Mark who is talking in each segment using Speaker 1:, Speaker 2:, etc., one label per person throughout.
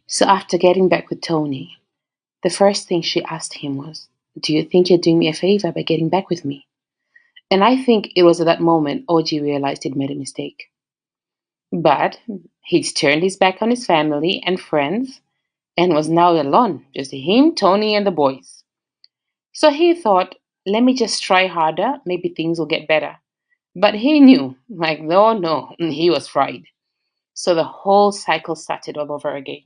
Speaker 1: So after getting back with Tony, the first thing she asked him was, "Do you think you're doing me a favor by getting back with me?" And I think it was at that moment OG realized he'd made a mistake. But he'd turned his back on his family and friends and was now alone, just him, Tony, and the boys. So he thought, let me just try harder, maybe things will get better. But he knew, like, no, no, he was fried. So the whole cycle started all over again.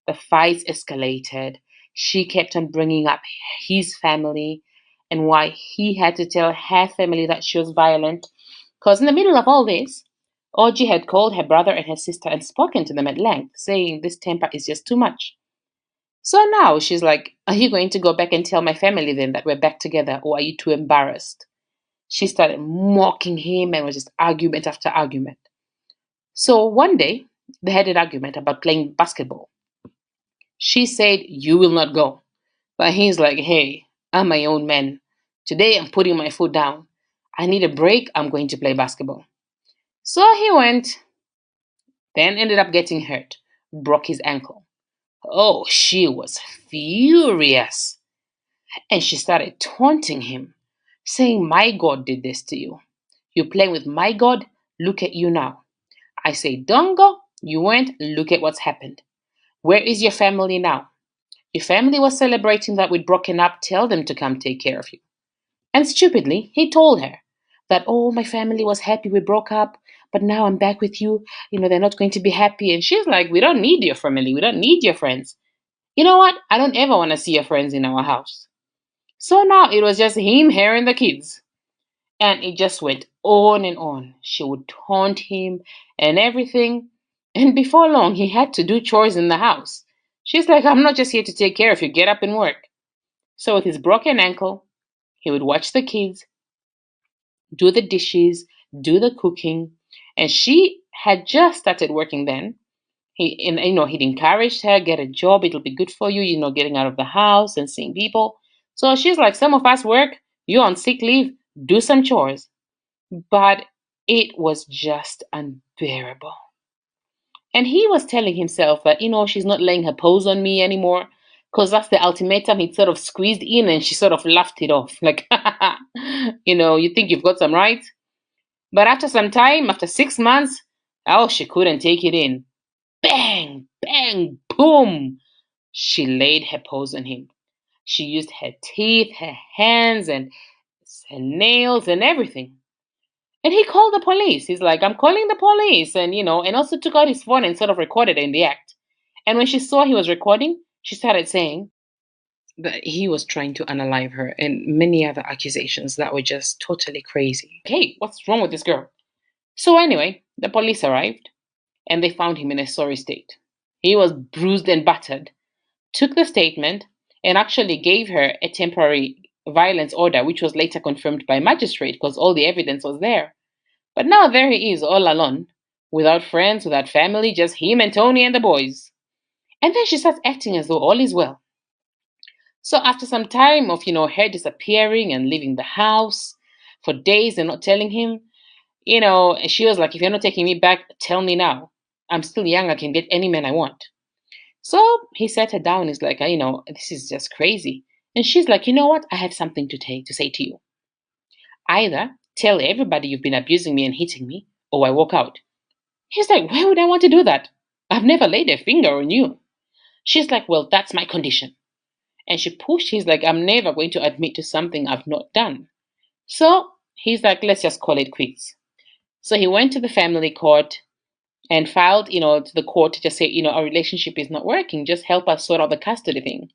Speaker 1: The fights escalated. She kept on bringing up his family and why he had to tell her family that she was violent. Because in the middle of all this, Audrey had called her brother and her sister and spoken to them at length, saying this temper is just too much. So now she's like, are you going to go back and tell my family then that we're back together, or are you too embarrassed? She started mocking him and was just argument after argument. So one day, they had an argument about playing basketball. She said, you will not go. But he's like, hey, I'm my own man. Today I'm putting my foot down. I need a break. I'm going to play basketball. So he went, then ended up getting hurt, broke his ankle. Oh, she was furious. And she started taunting him, saying, my God did this to you. You're playing with my God. Look at you now. I say, don't go. You went. Look at what's happened. Where is your family now? Your family was celebrating that we'd broken up. Tell them to come take care of you. And stupidly, he told her that, oh, my family was happy we broke up, but now I'm back with you. They're not going to be happy. And she's like, we don't need your family. We don't need your friends. You know what? I don't ever want to see your friends in our house. So now it was just him, her, and the kids. And it just went on and on. She would taunt him and everything. And before long, he had to do chores in the house. She's like, I'm not just here to take care of you. Get up and work. So with his broken ankle, he would watch the kids, do the dishes, do the cooking. And she had just started working then. He'd encouraged her, get a job, it'll be good for you, getting out of the house and seeing people. So she's like, some of us work, you're on sick leave, do some chores. But it was just unbearable. And he was telling himself that, she's not laying her paws on me anymore. Because that's the ultimatum he'd sort of squeezed in and she sort of laughed it off. Like, you think you've got some rights? But after some time, after 6 months, oh, she couldn't take it in. Bang, bang, boom. She laid her paws on him. She used her teeth, her hands, and her nails and everything. And he called the police. He's like, I'm calling the police. And also took out his phone and sort of recorded in the act. And when she saw he was recording, she started saying that he was trying to unalive her and many other accusations that were just totally crazy. Hey, what's wrong with this girl? So anyway, the police arrived and they found him in a sorry state. He was bruised and battered, took the statement, and actually gave her a temporary violence order, which was later confirmed by a magistrate because all the evidence was there. But now there he is, all alone, without friends, without family, just him and Tony and the boys. And then she starts acting as though all is well. So after some time of, her disappearing and leaving the house for days and not telling him, she was like, if you're not taking me back, tell me now. I'm still young, I can get any man I want. So he sat her down. He's like, this is just crazy. And she's like, you know what? I have something to say to you. Either tell everybody you've been abusing me and hitting me, or I walk out. He's like, why would I want to do that? I've never laid a finger on you. She's like, well, that's my condition. And she pushed, he's like, I'm never going to admit to something I've not done. So he's like, let's just call it quits. So he went to the family court and filed, to the court to just say, our relationship is not working. Just help us sort out the custody thing.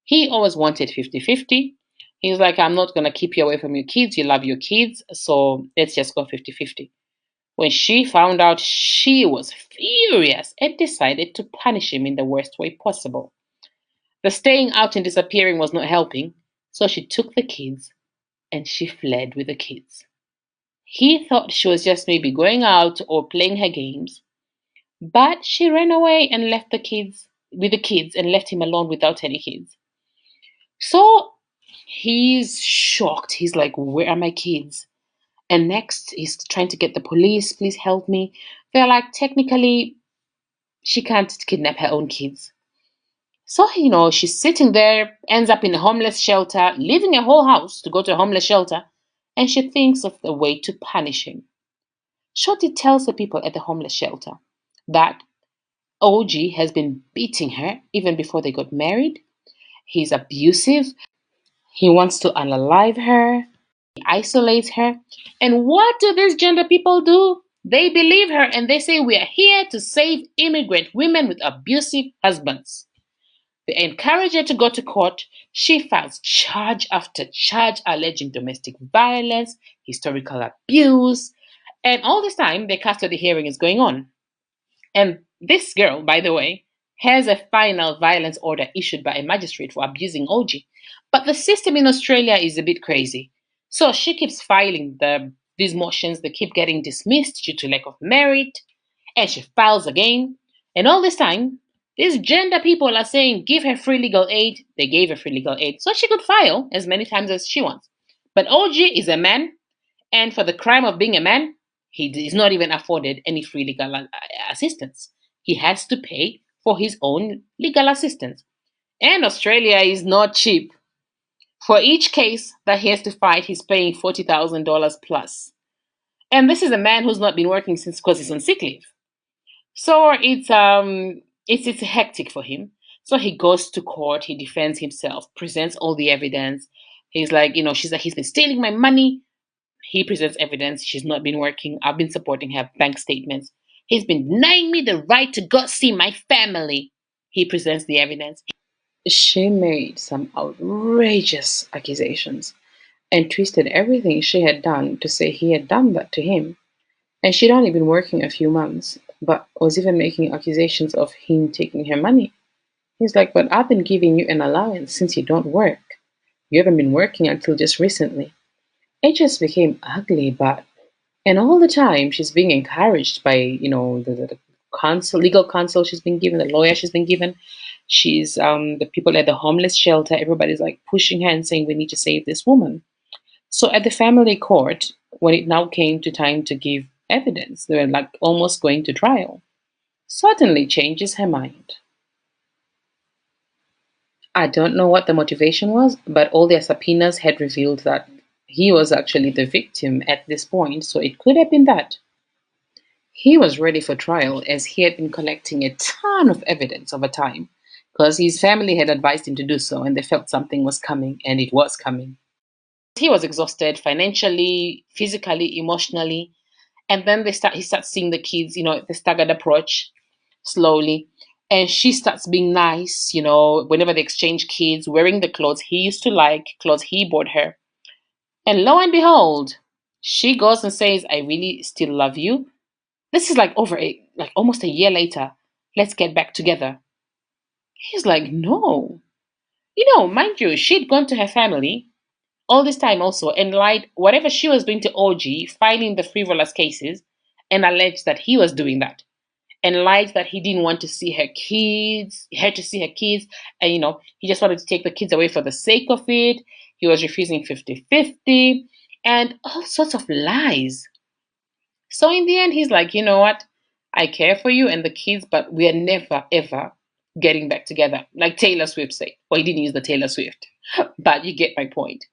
Speaker 1: He always wanted 50-50. He's like, I'm not going to keep you away from your kids. You love your kids. So let's just go 50-50. When she found out, she was furious and decided to punish him in the worst way possible. The staying out and disappearing was not helping, so she took the kids and she fled with the kids. He thought she was just maybe going out or playing her games, but she ran away and left the kids with the kids and left him alone without any kids. So he's shocked. He's like, where are my kids? And next, he's trying to get the police. Please help me. They're like, technically, she can't kidnap her own kids. So, she's sitting there, ends up in a homeless shelter, leaving a whole house to go to a homeless shelter, and she thinks of the way to punish him. Shorty tells the people at the homeless shelter that OG has been beating her even before they got married. He's abusive. He wants to unalive her. He isolates her. And what do these gender people do? They believe her and they say, we are here to save immigrant women with abusive husbands. They encourage her to go to court. She files charge after charge alleging domestic violence, historical abuse, and all this time the custody hearing is going on. And this girl, by the way, has a final violence order issued by a magistrate for abusing OG. But the system in Australia is a bit crazy. So she keeps filing these motions, they keep getting dismissed due to lack of merit, and she files again. And all this time, these gender people are saying, give her free legal aid. They gave her free legal aid. So she could file as many times as she wants. But OG is a man, and for the crime of being a man, he is not even afforded any free legal assistance. He has to pay for his own legal assistance. And Australia is not cheap. For each case that he has to fight, he's paying $40,000 plus. And this is a man who's not been working since because he's on sick leave. So it's hectic for him. So he goes to court, he defends himself, presents all the evidence. He's like, she's like, he's been stealing my money. He presents evidence. She's not been working. I've been supporting her bank statements. He's been denying me the right to go see my family. He presents the evidence. She made some outrageous accusations and twisted everything she had done to say he had done that to him. And she'd only been working a few months, but was even making accusations of him taking her money. He's like, but I've been giving you an allowance since you don't work. You haven't been working until just recently. It just became ugly, but and all the time she's being encouraged by, the counsel, legal counsel she's been given, the lawyer she's been given. She's the people at the homeless shelter, everybody's like pushing her and saying we need to save this woman. So at the family court, when it now came to time to give evidence, they were like almost going to trial. Suddenly changes her mind. I don't know what the motivation was, but all their subpoenas had revealed that he was actually the victim at this point, so it could have been that. He was ready for trial as he had been collecting a ton of evidence over time because his family had advised him to do so and they felt something was coming, and it was coming. He was exhausted financially, physically, emotionally, and then he starts seeing the kids, the staggered approach slowly. And she starts being nice, whenever they exchange kids, wearing the clothes he used to like, clothes he bought her. And lo and behold, she goes and says, I really still love you. This is like almost a year later. Let's get back together. He's like, no. Mind you, she'd gone to her family all this time also and lied whatever she was doing to OG, filing the frivolous cases, and alleged that he was doing that. And lied that he didn't want to see her to see her kids, and he just wanted to take the kids away for the sake of it. He was refusing 50-50, and all sorts of lies. So in the end, he's like, you know what? I care for you and the kids, but we are never ever getting back together. Like Taylor Swift said. Well, he didn't use the Taylor Swift, but you get my point.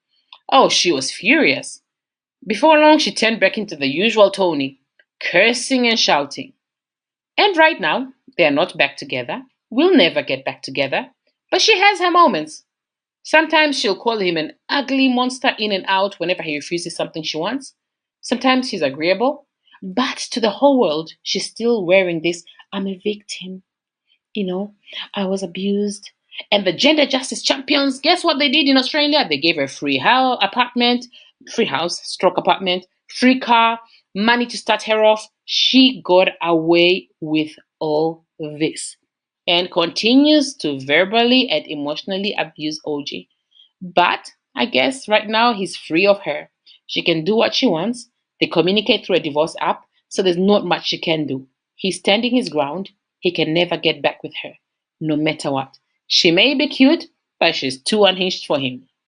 Speaker 1: Oh, she was furious. Before long, she turned back into the usual Tony, cursing and shouting. And right now, they are not back together. We'll never get back together. But she has her moments. Sometimes she'll call him an ugly monster in and out whenever he refuses something she wants. Sometimes she's agreeable. But to the whole world, she's still wearing this I'm a victim. You know, I was abused. And the gender justice champions, guess what they did in Australia? They gave her free house, stroke apartment, free car, money to start her off. She got away with all this and continues to verbally and emotionally abuse OG. But I guess right now he's free of her. She can do what she wants. They communicate through a divorce app, so there's not much she can do. He's standing his ground. He can never get back with her, no matter what. She may be cute, but she's too unhinged for him.